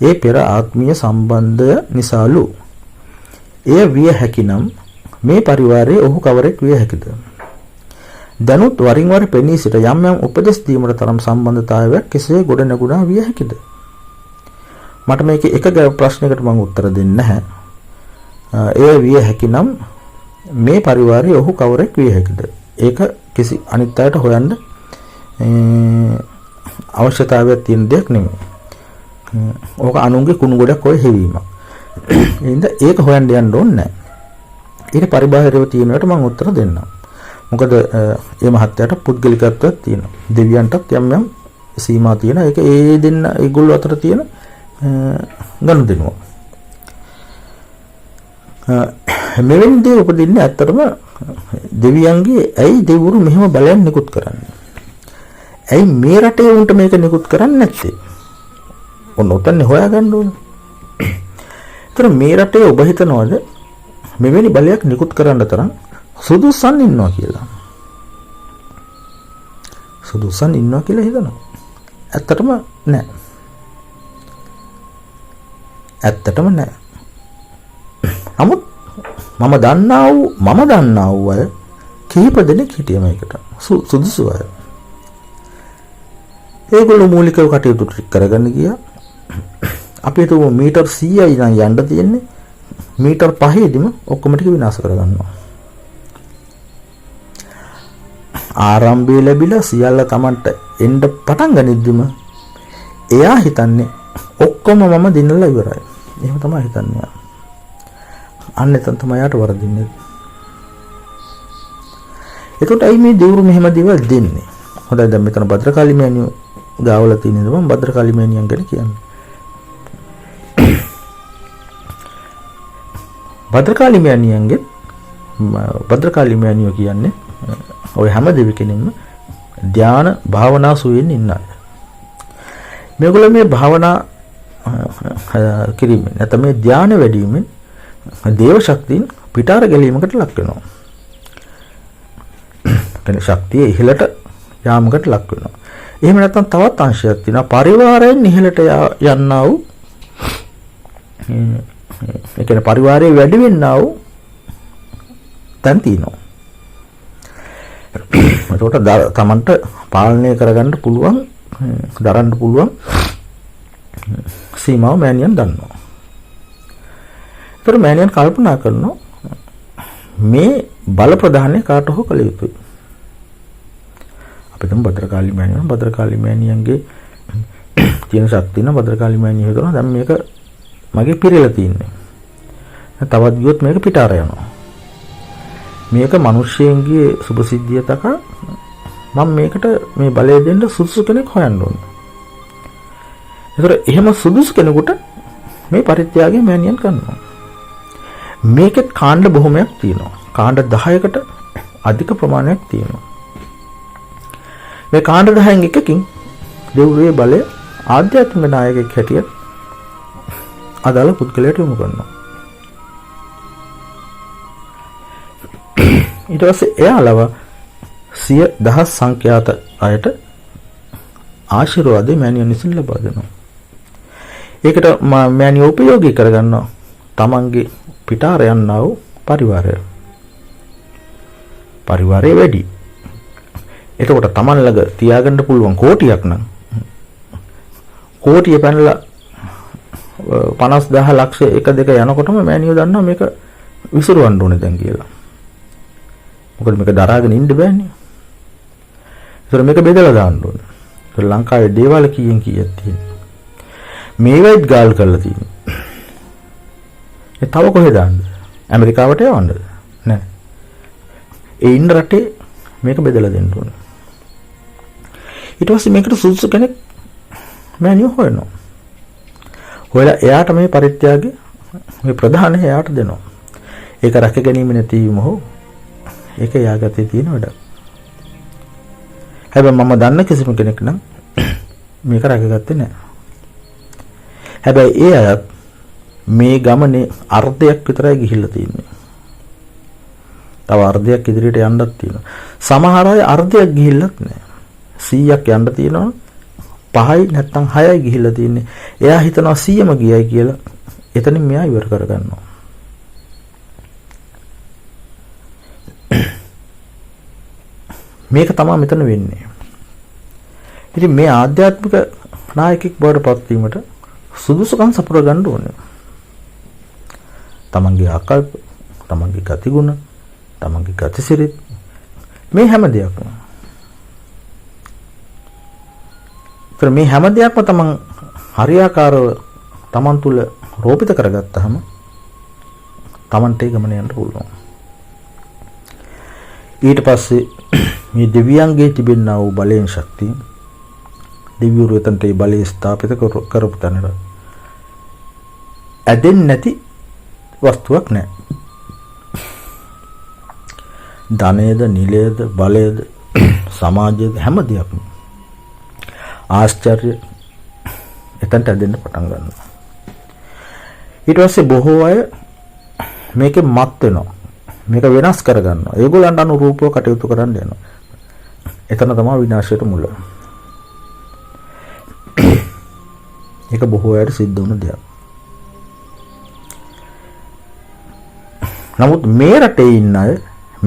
ඒ පෙර ආත්මීය සම්බන්ධය නිසාලු. එය විය හැකිනම් මේ පරිවාරයේ ඔහු කවරෙක් විය හැකිද? දනුත් වරින් වර පෙනී සිට යම් යම් උපදෙස් දීමට තරම් සම්බන්ධතාවයක් කෙසේ ගොඩ නැගුණා විය හැකිද? මට මේකේ එක ප්‍රශ්නයකට මම උත්තර දෙන්නේ නැහැ. එය විය හැකිනම් මේ පරිවාරයේ ඔහු කවරෙක් විය හැකිද? ඒක කිසි අනිත් අයට හොයන්න අවශ්‍යතාවයක් තියෙන දෙයක් නෙමෙයි. ඕක අනුන්ගේ කුණු ගොඩක් ඔය හෙවීමක්. එහෙනම් ඒක හොයන්න යන්න ඕනේ නැහැ. ඊට පරිබාහිරව තියෙනවට මම උත්තර දෙන්නම්. මොකද මේ මහත්යට පුද්ගලිකත්වයක් තියෙනවා. දෙවියන්ටත් යම් යම් සීමා තියෙනවා. ඒක ඒ දෙන්න ඒගොල්ලෝ අතර තියෙන ගනුදෙනුව. මෙවැනි දේ උපදින්නේ ඇත්තටම දෙවියන්ගේ ඇයි දෙවිවරු මෙහෙම බලයන් නිකුත් කරන්නේ? ඇයි මේ රටේ උන්ට මේක නිකුත් කරන්නේ නැත්තේ? ඔන්න ඔතන හොයාගන්න ඕනේ. ඒතර මේ රටේ ඔබ හිතනවද මෙවැනි බලයක් නිකුත් කරන්න තරම් සුදුසුන් ඉන්නවා කියලා? සුදුසුන් ඉන්නවා කියලා හිතනවා. ඇත්තටම නෑ. ඇත්තටම නෑ. නමුත් මම දන්නා වූ අය කීප දෙනෙක් හිටියම එකට සුදුසු අය. ඒගොල්ලෝ මූලිකව කටයුතු ටික කරගන්න ගියා. අපි හිතුව මීටර් 100යි නම් යන්න තියෙන්නේ. මීටර් 5ෙදිම ඔක්කොම ටික විනාශ කරගන්නවා. ආරම්භය ලැබිලා සියල්ල Tamanට එන්න පටන් ගනිද්දිම එයා හිතන්නේ ඔක්කොම මම දිනලා ඉවරයි. එහෙම තමයි හිතන්නේ. අන්න එතන තමයි යාට වරදින්නේ. එතකොට ඇයි මේ දෙවරු මෙහෙම දේවල් දෙන්නේ? හොඳයි දැන් මෙතන භද්‍රකාලි මෑණියෝ ගාවල තියෙන ඉඳන් මම භද්‍රකාලි මෑණියන් ගැන කියන්නේ. භද්‍රකාලි මෑණියන්ගේ භද්‍රකාලි මෑණියෝ කියන්නේ ඔය හැම දෙවි කෙනෙක්ම ධානා භාවනා සුවයෙන් ඉන්න අය. මේගොල්ලෝ මේ භාවනා කිරීමෙන් නැත්නම් මේ ධානය වැඩි වීමෙන් දේව ශක්තියින් පිටාර ගැලීමකට ලක් වෙනවා. එතන ශක්තිය ඉහළට යාමකට ලක් වෙනවා. එහෙම නැත්නම් තවත් අංශයක් තියෙනවා පරිවාරයෙන් ඉහළට යන්නා වූ ඒ කියන්නේ පරිවාරයේ වැඩි වෙන්නා වූ තැන් තියෙනවා. ඒකට තමන්ට පාලනය කරගන්න පුළුවන් දරන්න පුළුවන් සීමාව මෑණියන් දන්නවා. ඒතර මෑණියන් කල්පනා කරනවා මේ බල ප්‍රධානය කාට හෝ කළ යුතුයි. අපි දැන් භද්‍රකාලි මෑණියන්ගේ තියෙන ශක්තිය නම් භද්‍රකාලි මෑණියෝ හිතනවා දැන් මේක මගේ පිරෙලා තියෙන්නේ. තවත් ගියොත් මේක පිටාර යනවා. මේක මිනිස්සුන්ගේ සුභසිද්ධිය තක මම මේකට මේ බලය දෙන්න සුදුසු කෙනෙක් හොයන්න ඕනේ. ඒතර එහෙම සුදුසු කෙනෙකුට මේ පරිත්‍යාගය මෑණියන් කරනවා. මේකෙත් කාණ්ඩ බොහොමයක් තියෙනවා. කාණ්ඩ 10කට අධික ප්‍රමාණයක් තියෙනවා. මේ කාණ්ඩ 10න් එකකින් දෙව්රුවේ බලය ආධ්‍යාත්මික නායකයෙක් හැටියට අදාළ පුද්ගලයාට යොමු කරනවා. ඊට පස්සේ එයාලව සිය දහස් සංඛ්‍යාත අයට ආශිර්වාදේ මෑණියන් විසින් ලබා දෙනවා. ඒකට මෑණියෝ උපයෝගී කරගන්නවා තමන්ගේ පිටාර යන්නා වූ පරිවාරය. පරිවාරය වැඩි. එතකොට තමන් ළඟ තියාගන්න පුළුවන් කෝටියක් නම් කෝටිය පැනලා 50000 ලක්ෂ 1 2 යනකොටම මෑණියෝ දන්නවා මේක විසිරවන්න ඕනේ දැන් කියලා. මොකද මේක දරාගෙන ඉන්න බෑනේ. ඒතර මේක බෙදලා දාන්න ඕනේ. ඒතර ලංකාවේ දේවාල කීයෙන් කීයක් තියෙනවා. මේවයිත් ගාල් කරලා තියෙනවා. ඒ තව කොහෙද දාන්නේ? ඇමරිකාවට යවන්නද? නෑ. ඒ ඉන්න රටේ මේක බෙදලා දෙන්න ඕනේ. ඊට පස්සේ මේකට සුදුසු කෙනෙක් මෑණියෝ හොයනවා. හොයලා එයාට මේ පරිත්‍යාගය මේ ප්‍රධානය එයාට දෙනවා. ඒක රැක ගැනීම නැතිවීම හෝ ඒක යාගතේ තියෙන වැඩක්. හැබැයි මම දන්න කිසිම කෙනෙක් නම් මේක රැකගත්තේ නැහැ. හැබැයි ඒ අයත් මේ ගමනේ අර්ධයක් විතරයි ගිහිල්ලා තියෙන්නේ. තව අර්ධයක් ඉදිරියට යන්නත් තියෙනවා. සමහර අය අර්ධයක් ගිහිල්ලත් නැහැ. 100ක් යන්න තියෙනවා. 5යි නැත්නම් 6යි ගිහිල්ලා තියෙන්නේ. එයා හිතනවා 100ම ගියයි කියලා. එතනින් මෙයා ඉවර කරගන්නවා. මේක තමයි මෙතන වෙන්නේ. ඉතින් මේ ආධ්‍යාත්මික නායකෙක් බවට පත් වීමට සුදුසුකම් සපුර ගන්න ඕනේ. තමන්ගේ ආකල්ප, තමන්ගේ ගතිගුණ, තමන්ගේ ගතිසිරිත මේ හැම දෙයක්ම. මේ හැම දෙයක්ම තමන් හරියාකාරව තමන් තුළ රෝපිත කරගත්තාම තමන්ට ඒ ගමන යන්න පුළුවන්. ඊට පස්සේ මේ දෙවියන්ගේ තිබෙනා වූ බලයෙන් ශක්තිය දෙවිවරු එතනට ඒ බලය ස්ථාපිත කරපු තැනට ඇදෙන්නේ නැති වස්තුවක් නැහැ. ධනයේද, නිලයේද, බලයේද, සමාජයේද හැම දෙයක්ම ආශ්චර්ය එතනට ඇදෙන්න පටන් ගන්නවා. ඊට පස්සේ බොහෝ අය මේකෙන් මත් වෙනවා. මේක වෙනස් කරගන්නවා. ඒගොල්ලන්ට අනුරූපව කටයුතු කරන්න යනවා. එතන තමයි විනාශයට මුල. ඒක බොහෝ අයට සිද්ධ වුණ දෙයක්. නමුත් මේ රටේ ඉන්න අය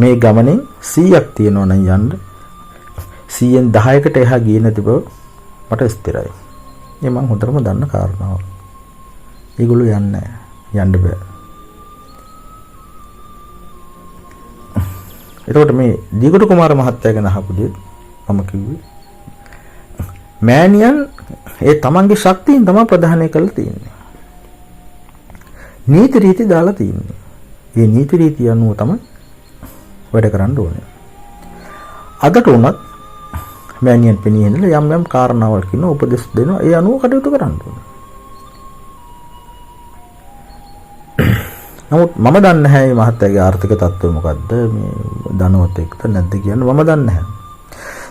මේ ගමනේ 100ක් තියනවා නම් යන්න 100න් 10කට එහා ගියේ නැති බව මට ස්ථිරයි. මේ මම හොඳටම දන්න කාරණාවක්. ඒගොල්ලෝ යන්නේ නැහැ. යන්න බෑ. එතකොට මේ දීගොඩ කුමාර මහත්තයා ගැන අහපු දේ මම කිව්වේ මෑණියන් ඒ තමන්ගේ ශක්තියෙන් තමයි ප්‍රධානය කරලා තියෙන්නේ. නීති රීති දාලා තියෙන්නේ. මේ නීති රීති අනුව තමයි වැඩ කරන්න ඕනේ. අදට උනත් මෑණියන් පෙනී හිඳලා යම් යම් කාරණාවල් කියන උපදෙස් දෙනවා. ඒ අනුව කටයුතු කරන්න ඕනේ. නමුත් මම දන්නේ නැහැ මේ මහත්තයාගේ ආර්ථික තත්ත්වය මොකද්ද, මේ ධනවත් එක්කද නැද්ද කියන්නේ මම දන්නේ නැහැ.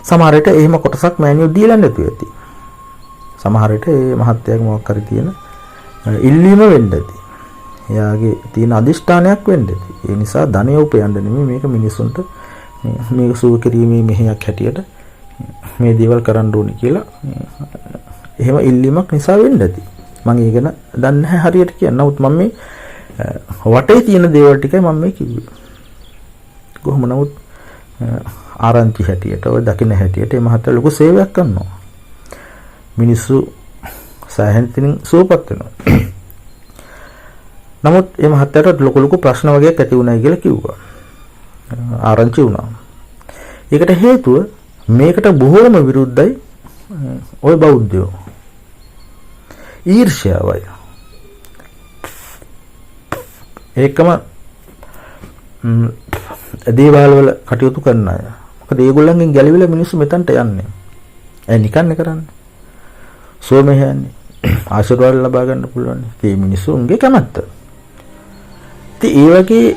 සමහර විට එහෙම කොටසක් මෑණියෝ දීලා නැතුව ඇති. සමහර විට මේ මහත්තයාගේ මොකක් හරි තියෙන ඉල්ලීම වෙන්න ඇති. එයාගේ තියෙන අදිෂ්ඨානයක් වෙන්න ඇති. ඒ නිසා ධනය උපයන්න නෙමෙයි මේක මිනිසුන්ට මේක සුව කිරීමේ මෙහෙයක් හැටියට මේ දේවල් කරන්න ඕනේ කියලා එහෙම ඉල්ලීමක් නිසා වෙන්න ඇති. මම ඒක දන්නේ නැහැ හරියට කියන්න. නමුත් මම මේ වටේ තියෙන දේවල් ටිකයි මම මේ කිව්වේ. කොහොම නමුත් ආරංචි හැටියට ඔය දකින්න හැටියට මේ මහත්තයා ලොකු සේවයක් කරනවා. මිනිස්සු සෑහෙන තිනින් සුවපත් වෙනවා. නමුත් මේ මහත්තයාට ලොකු ප්‍රශ්න වගේක් ඇති වුණායි කියලා කිව්වා. ආරංචි වුණා. ඒකට හේතුව මේකට බොහෝම විරුද්ධයි ওই බෞද්ධයෝ. ඊර්ෂ්‍යාවයි. ඒකම දේවාල වල කටයුතු කරන අය. මොකද ඒගොල්ලන්ගෙන් ගැලවිලා මිනිස්සු මෙතනට යන්නේ. ඒ නිකන් කරන්නේ. සෝමේ යන්නේ. ආශිර්වාද ලබා ගන්න පුළුවන්. ඒ මිනිස්සුන්ගේ කැමැත්ත. ඉතින් ඒ වගේ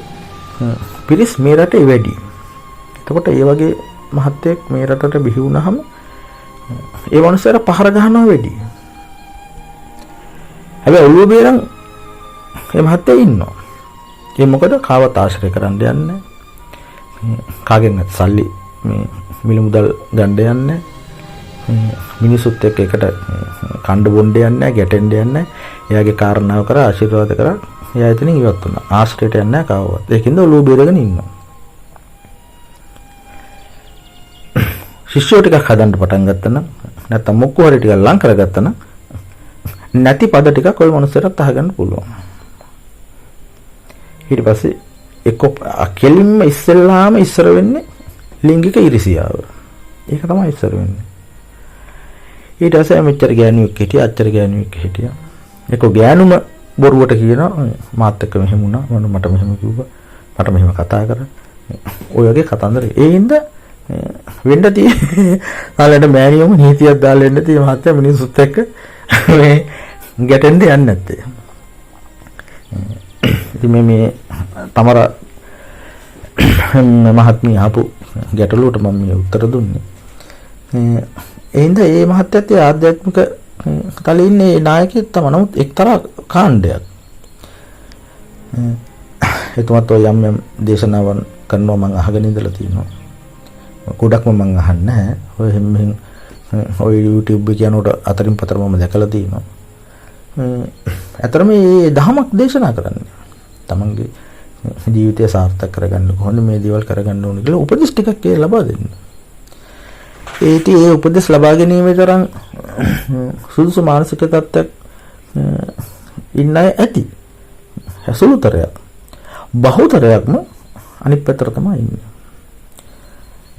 පිරිස් මේ රටේ වැඩි. එතකොට ඒ වගේ මහත්යෙක් මේ රටට බිහි වුණාම ඒ මනුස්සයාට පහර ගහනවා වැඩි. හැබැයි ඔළුව බේරන් මේ මහත්තයා ඉන්නවා. ඒ මොකද කාවත් ආශ්‍රය කරන්න යන්නේ. කාගෙන් සල්ලි මේ මිල මුදල් ගන්න යන්නේ. මිනිසුත් එක්ක එකට කණ්ඩ බොණ්ඩ යන්නේ, ගැටෙන්න යන්නේ. එයාගේ කාරණාව කරා ආශිර්වාද කරා එයා එතනින් ඉවත් වුණා. ආශ්‍රයට යන්නේ නැහැ කාවවත්. ඒකින්ද ඔළුව බේරගෙන ඉන්නවා. ශිෂ්‍යෝ ටිකක් හදන්න පටන් ගත්තා නම් නැත්නම් මොක්කු හරි ටිකක් ලං කරගත්තා නම් නැති පද ටිකක් ওই මනුස්සයරත් අහගන්න පුළුවන්. ඊට පස්සේ එක්ක කෙලින්ම ඉස්සෙල්ලාම ඉස්සර වෙන්නේ ලිංගික ඉරිසියාව. ඒක තමයි ඉස්සර වෙන්නේ. ඊට පස්සේ මෙච්චර ගෑනුවෙක් හිටියා, අච්චර ගෑනුවෙක් හිටියා. ඒක ගෑනුම බොරුවට කියනවා මාත් එක්ක මෙහෙම වුණා, මට මෙහෙම කිව්වා, මට මෙහෙම කතා කරා. ඔය වගේ කතන්දර. ඒ හින්දා වෙන්න තියෙන්නේ තාලෙන්ට මෑනියොම නීතියක් දාලා එන්න තියෙන මහත්තයා මිනිස්සුත් එක්ක මේ ගැටෙන්න යන්නේ නැත්තේ. ඉතින් මේ තමර මහත්මිය ආපු ගැටලුවට මම මේ උත්තර දුන්නේ. එහෙනම් මේ මහත්යත් ආධ්‍යාත්මික තලයේ ඉන්නේ නායකයෙක් තමයි. නමුත් එක්තරා කාණ්ඩයක්. එතුමත් ඔය යම් දේශනාවන් කරනවා මම අහගෙන ඉඳලා තියෙනවා. ගොඩක්ම මම අහන්නේ නැහැ. ඔය හැමෙන් ඔය YouTube එක යනකොට අතරින් පතර මම දැකලා තියෙනවා. අතරම මේ දහමක් දේශනා කරන්නේ. තමන්ගේ ජීවිතය සාර්ථක කරගන්න කොහොමද මේ දේවල් කරගන්න ඕන කියලා උපදෙස් ටිකක් ඒ ලබා දෙන්න. ඒ උපදෙස් ලබා ගැනීමේ තරම් සුදුසු මානසික තත්ත්වයක් ඉන්න අය ඇති. සුළුතරයක්. බහුතරයක්ම අනිත් පැත්තට තමයි ඉන්නේ.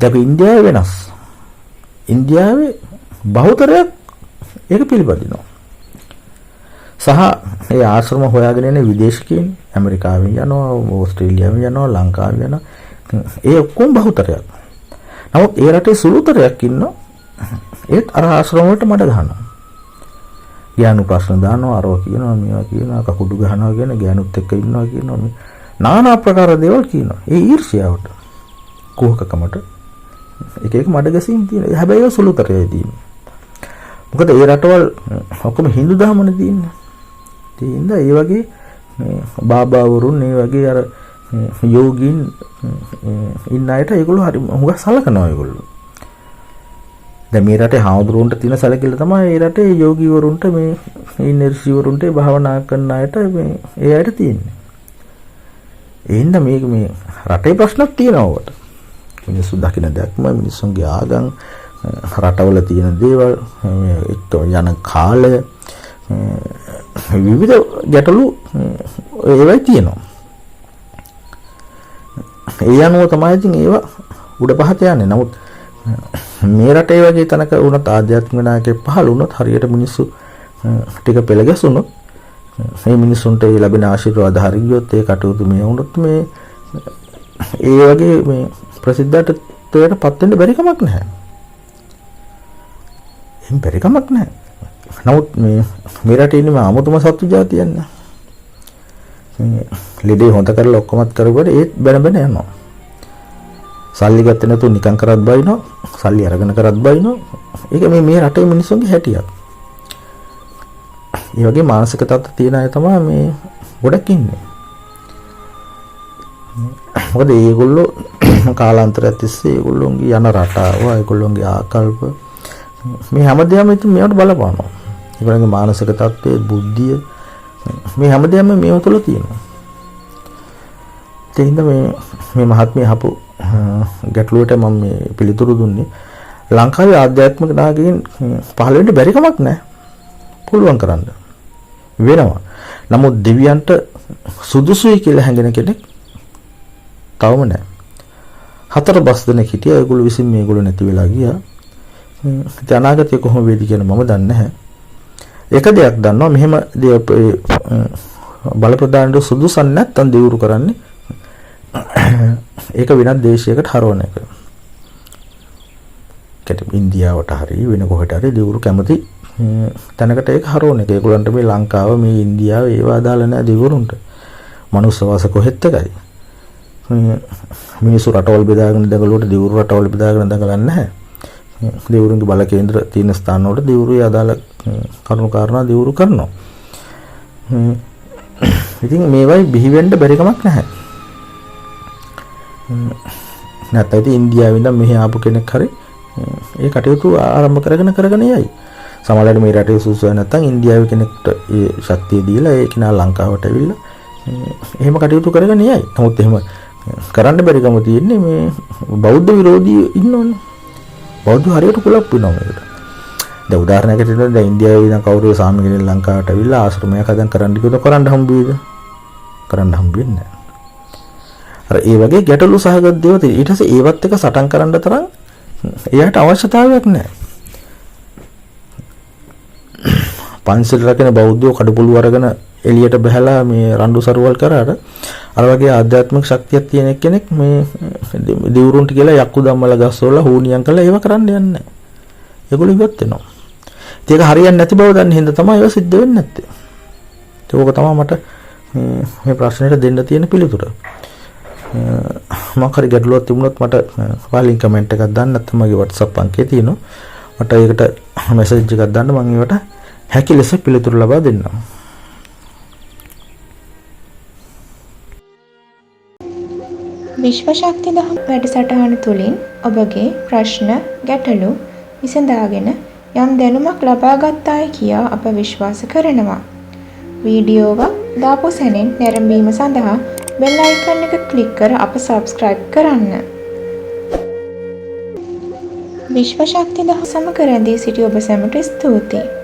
දැන් ඉන්දියාවේ වෙනස්. ඉන්දියාවේ බහුතරයක් ඒක පිළිපදිනවා. සහ ඒ ආශ්‍රම හොයාගෙන ඉන්න විදේශිකයන් ඇමරිකාවෙන් යනවා, ඕස්ට්‍රේලියාවෙන් යනවා, ලංකාවෙන් යනවා. ඒ ඔක්කොම බහුතරයක්. නමුත් ඒ රටේ සුළුතරයක් ඉන්නවා. ඒත් අර ආශ්‍රම වලට මඩ ගහනවා. ගෑනු ප්‍රශ්න දානවා, අරව කියනවා, මේවා කියනවා, කකුඩු ගහනවා කියන ගෑනුත් එක්ක ඉන්නවා කියනවා. මේ নানা ආකාර දේවල් කියනවා. ඒ ඊර්ෂ්‍යාවට, කුහකකමට එක එක මඩ ගැසීම් තියෙනවා. හැබැයි ඒ සුළුතරයයි තියෙන්නේ. මොකද ඒ රටවල් ඔක්කොම Hindu ධර්මනේ තියෙන්නේ. ඒ හින්දා ඒ වගේ බාබාවරුන් ඒ වගේ අර යෝගීන් ඉන්න අයට ඒගොල්ලෝ හරි හුඟක් සලකනවා ඒගොල්ලෝ. දැන් මේ රටේ හාමුදුරුවන්ට තියෙන සැලකිල්ල තමයි ඒ රටේ යෝගීවරුන්ට මේ ඉන්න ඍෂිවරුන්ට භාවනා කරන අයට මේ ඒ අයට තියෙන්නේ. ඒ හින්දා මේ රටේ ප්‍රශ්නක් තියෙනවා උකට. මිනිස්සු දකින්න දැක්ම, මිනිස්සුන්ගේ ආගම්, රටවල තියෙන දේවල්, යන කාලය, විවිධ ගැටලු ඒවයි තියෙනවා. ඒ අනුව තමයි ඉතින් ඒවා උඩ පහත යන්නේ. නමුත් මේ රටේ වගේ තැනක වුණත් ආධ්‍යාත්මික නායකයෙක් පහළ වුණොත් හරියට මිනිස්සු ටික පෙළ ගැසුණොත් මේ මිනිස්සුන්ට ලැබෙන ආශිර්වාද හරියොත් ඒ කටයුතු මේ වුණොත් මේ ඒ වගේ මේ ප්‍රසිද්ධත්වයටපත් වෙන්න බැරි කමක් නැහැ. එහෙම බැරි කමක් නැහැ. නමුත් මේ රටේ ඉන්නේ ආමුතුම සත්තු జాතියක් නේ. ලෙඩේ හොඳ කරලා ඔක්කොමත් කරුවාට ඒත් බැන යනවා. සල්ලි ගත්තේ නැතුව නිකන් කරත් බයිනවා, සල්ලි අරගෙන කරත් බයිනවා. ඒක මේ රටේ මිනිස්සුන්ගේ හැටියක්. ඒ වගේ මානසික තත්ත්ව තියෙන අය තමයි මේ ගොඩක් ඉන්නේ. මොකද මේගොල්ලෝ කාලාන්තරයක් තිස්සේ ඒගොල්ලෝගේ යන රටාව, ඒගොල්ලෝගේ ආකල්ප මේ හැමදේම ඉතින් මේවට බලපානවා. ඒගොල්ලන්ගේ මානසික තත්ත්වයේ බුද්ධිය මේ හැමදේම මේව තුළ තියෙනවා. ඒ හින්දා මේ මහත්මිය අහපු ගැටලුවට මම මේ පිළිතුරු දුන්නේ ලංකාවේ ආධ්‍යාත්මික නායකයන් පහළ වෙන්න බැරි කමක් නැහැ. පුළුවන් කරන්න වෙනවා. නමුත් දෙවියන්ට සුදුසුයි කියලා හැඟෙන කෙනෙක් තවම නැහැ. 4 දෙනෙක් හිටියා. ඒගොල්ලෝ විසින් මේගොල්ලෝ නැති වෙලා ගියා. ඉතින් අනාගතය කොහොම වේද කියන මම දන්නේ නැහැ. එක දෙයක් දන්නවා, මෙහෙම බල ප්‍රදානට සුදුසන් නැත්නම් දියුරු කරන්නේ ඒක වෙනත් දේශයකට හරවන එක. ඉන්දියාවට හරි වෙන කොහෙට හරි දියුරු කැමති තැනකට ඒක හරවන එක. ඒගොල්ලන්ට මේ ලංකාව, මේ ඉන්දියාව ඒවා අදාළ නැහැ දියුරුන්ට. මනුස්ස වාස කොහෙත් එකයි. මිනිස්සු රටවල් බෙදාගෙන දඟලුවට දියුරු රටවල් බෙදාගෙන දඟලන්නේ නැහැ. දෙවිවරුන්ගේ බල කේන්ද්‍ර තියෙන ස්ථාන වල දෙවිවරු අදාළ කරුණු කාරණා දෙවිවරු කරනවා. ඉතින් මේවයි බිහි වෙන්න බැරි කමක් නැහැ. නැත්නම් ඉතින් ඉන්දියාවෙන් ඉඳන් මෙහි ආපු කෙනෙක් හරි ඒ කටයුතු ආරම්භ කරගෙන යයි. සමහරවිට මේ රටේ සුසුව නැත්නම් ඉන්දියාවේ කෙනෙක්ට ඒ ශක්තිය දීලා ඒ කෙනා ලංකාවට ඇවිල්ලා එහෙම කටයුතු කරගෙන යයි. නමුත් එහෙම කරන්න බැරිකම තියෙන්නේ මේ බෞද්ධ විරෝධී ඉන්නෝනේ. බෞද්ධ හරියට කුලප් වෙනවා මේකට. දැන් උදාහරණයකට හිතන්න දැන් ඉන්දියාවේ ඉඳන් කවුරු සාමි කෙනෙක් ලංකාවට ඇවිල්ලා ආශ්‍රමයක් හදන් කරන්න කිව්වොත් කරන්න හම්බෙයිද? කරන්න හම්බෙන්නේ නැහැ. අර ඒ වගේ ගැටලු සහගත දේවල් තියෙනවා. ඊට පස්සේ ඒවත් එක සටන් කරන්න තරම් එයාට අවශ්‍යතාවයක් නැහැ. පන්සල් රකින බෞද්ධයෝ කඩපොළු අරගෙන එළියට බහලා මේ රණ්ඩු සරුවල් කරාට අර වගේ ආධ්‍යාත්මික ශක්තියක් තියෙන කෙනෙක් මේ දිවුරුන්ට කියලා යක්කු ධම්මල ගස්වල හුනියම් කරලා ඒව කරන්න යන්නේ නැහැ. ඒගොල්ලෝ ඉවත් වෙනවා. ඒක හරියන්නේ නැති බව දන්නේ හින්දා තමයි ඒව සිද්ධ වෙන්නේ නැත්තේ. ඒක තමයි මට මේ ප්‍රශ්නෙට දෙන්න තියෙන පිළිතුර. මම හරි ගැටලුවක් තිබුණොත් මට පාලින් කමෙන්ට් එකක් දාන්න නැත්නම් මගේ WhatsApp අංකය තියෙනවා. මට ඒකට මැසේජ් එකක් දාන්න මම ඒවට හැකි ලෙස පිළිතුරු ලබා දෙන්නම්. විශ්ව ශක්ති දහම් වැඩසටහන තුළින් ඔබගේ ප්‍රශ්න ගැටලු විසඳාගෙන යම් දැනුමක් ලබා ගත්තායි කියා අප විශ්වාස කරනවා. වීඩියෝව දාපු සැනින් නැරඹීම සඳහා බෙල් අයිකන් එක ක්ලික් කර අප සබ්ස්ක්‍රයිබ් කරන්න. විශ්ව ශක්ති දහම් සමග රැඳී සිටි ඔබ සැමට ස්තුතියි.